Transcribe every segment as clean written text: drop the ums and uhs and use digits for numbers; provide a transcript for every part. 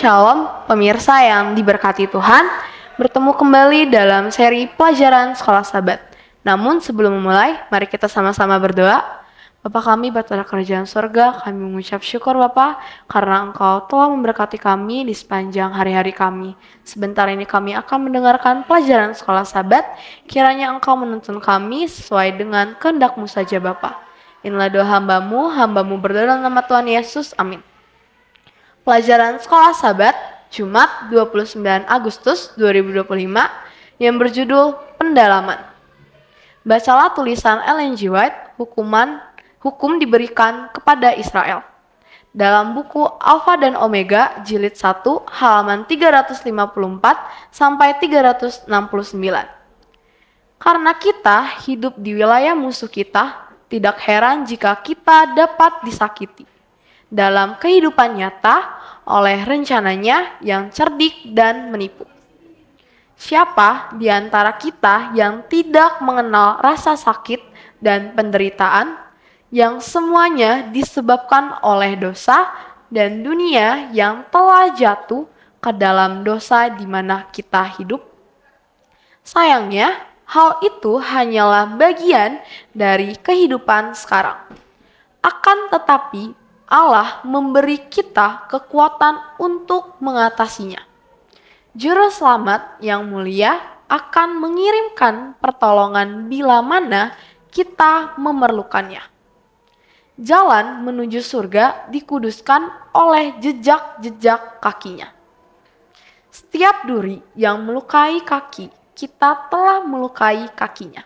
Shalom, pemirsa yang diberkati Tuhan. Bertemu kembali dalam seri pelajaran Sekolah Sabat. Namun sebelum memulai, mari kita sama-sama berdoa. Bapa kami, Bapa kerajaan surga, kami mengucap syukur Bapa, karena Engkau telah memberkati kami di sepanjang hari-hari kami. Sebentar ini kami akan mendengarkan pelajaran Sekolah Sabat. Kiranya Engkau menuntun kami sesuai dengan kehendak-Mu saja Bapa. Inilah doa hamba-Mu berdoa dalam nama Tuhan Yesus. Amin. Pelajaran Sekolah Sabat, Jumat 29 Agustus 2025 yang berjudul Pendalaman. Bacalah tulisan Ellen G. White, Hukum diberikan kepada Israel. Dalam buku Alfa dan Omega, jilid 1, halaman 354 sampai 369. Karena kita hidup di wilayah musuh kita, tidak heran jika kita dapat disakiti dalam kehidupan nyata oleh rencananya yang cerdik dan menipu. Siapa di antara kita yang tidak mengenal rasa sakit dan penderitaan yang semuanya disebabkan oleh dosa dan dunia yang telah jatuh ke dalam dosa di mana kita hidup? Sayangnya, hal itu hanyalah bagian dari kehidupan sekarang. Akan tetapi, Allah memberi kita kekuatan untuk mengatasinya. Juru selamat yang mulia akan mengirimkan pertolongan bila mana kita memerlukannya. Jalan menuju surga dikuduskan oleh jejak-jejak kakinya. Setiap duri yang melukai kaki, kita telah melukai kakinya.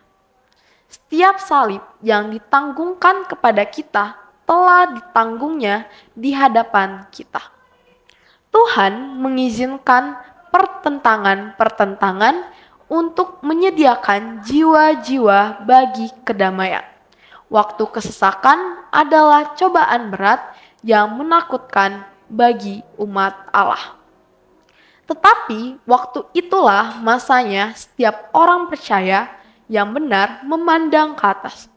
Setiap salib yang ditanggungkan kepada kita telah ditanggungnya di hadapan kita. Tuhan mengizinkan pertentangan-pertentangan untuk menyediakan jiwa-jiwa bagi kedamaian. Waktu kesesakan adalah cobaan berat yang menakutkan bagi umat Allah. Tetapi waktu itulah masanya setiap orang percaya yang benar memandang ke atas.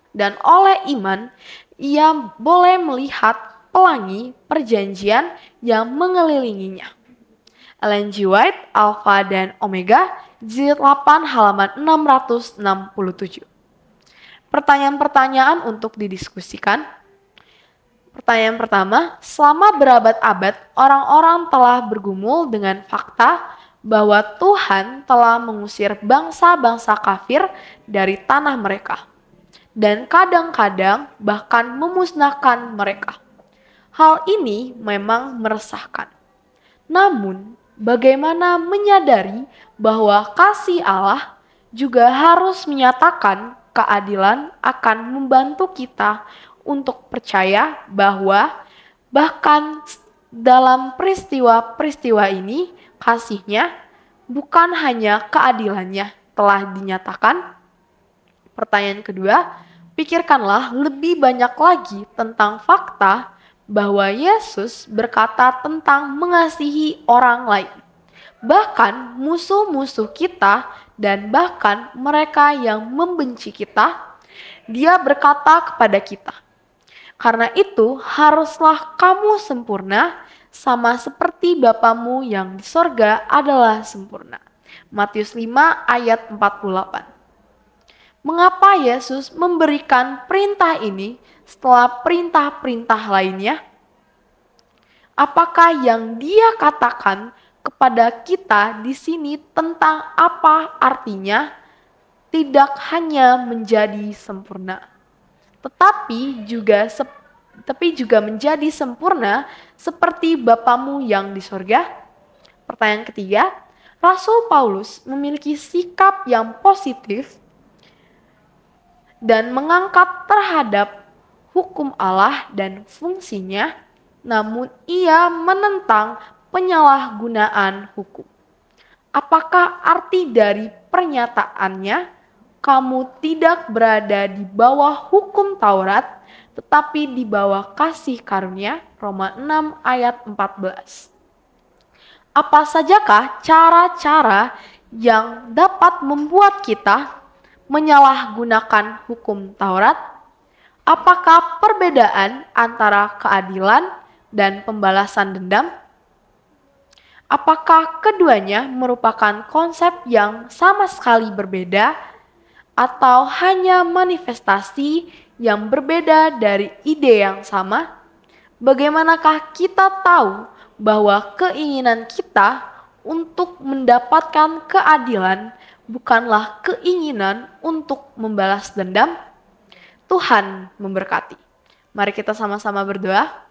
Dan oleh iman, ia boleh melihat pelangi perjanjian yang mengelilinginya. Ellen G. White, Alfa dan Omega, jilid 8 halaman 667. Pertanyaan-pertanyaan untuk didiskusikan. Pertanyaan pertama, selama berabad-abad orang-orang telah bergumul dengan fakta bahwa Tuhan telah mengusir bangsa-bangsa kafir dari tanah mereka. Dan kadang-kadang bahkan memusnahkan mereka. Hal ini memang meresahkan. Namun, bagaimana menyadari bahwa kasih Allah juga harus menyatakan keadilan akan membantu kita untuk percaya bahwa bahkan dalam peristiwa-peristiwa ini kasih-Nya bukan hanya keadilannya telah dinyatakan. Pertanyaan kedua, pikirkanlah lebih banyak lagi tentang fakta bahwa Yesus berkata tentang mengasihi orang lain, bahkan musuh-musuh kita dan bahkan mereka yang membenci kita. Dia berkata kepada kita, "Karena itu haruslah kamu sempurna sama seperti Bapamu yang di sorga adalah sempurna." Matius 5 ayat 48. Mengapa Yesus memberikan perintah ini setelah perintah-perintah lainnya? Apakah yang Dia katakan kepada kita di sini tentang apa artinya tidak hanya menjadi sempurna, tetapi juga menjadi sempurna seperti Bapamu yang di sorga? Pertanyaan ketiga, Rasul Paulus memiliki sikap yang positif dan mengangkat terhadap hukum Allah dan fungsinya, namun ia menentang penyalahgunaan hukum. Apakah arti dari pernyataannya, kamu tidak berada di bawah hukum Taurat, tetapi di bawah kasih karunia? Roma 6 ayat 14. Apa sajakah cara-cara yang dapat membuat kita menyalahgunakan hukum Taurat? Apakah perbedaan antara keadilan, dan pembalasan dendam? Apakah keduanya merupakan konsep yang sama sekali berbeda atau hanya manifestasi yang berbeda dari ide yang sama? Bagaimanakah kita tahu bahwa keinginan kita untuk mendapatkan keadilan bukanlah keinginan untuk membalas dendam? Tuhan memberkati. Mari kita sama-sama berdoa.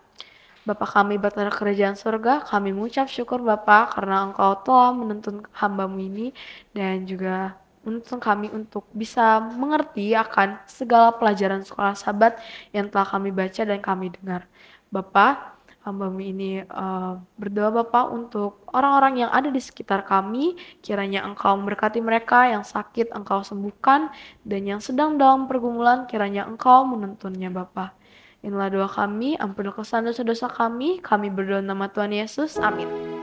Bapa kami Bapa kerajaan surga, kami mengucap syukur Bapa karena Engkau telah menuntun hamba-Mu ini dan juga menuntun kami untuk bisa mengerti akan segala pelajaran sekolah Sabat yang telah kami baca dan kami dengar. Bapa, hamba-Mu ini berdoa Bapa untuk orang-orang yang ada di sekitar kami, kiranya Engkau memberkati mereka, yang sakit Engkau sembuhkan, dan yang sedang dalam pergumulan kiranya Engkau menuntunnya Bapa. Inilah doa kami, ampunilah kesalahan dosa-dosa kami berdoa nama Tuhan Yesus, amin.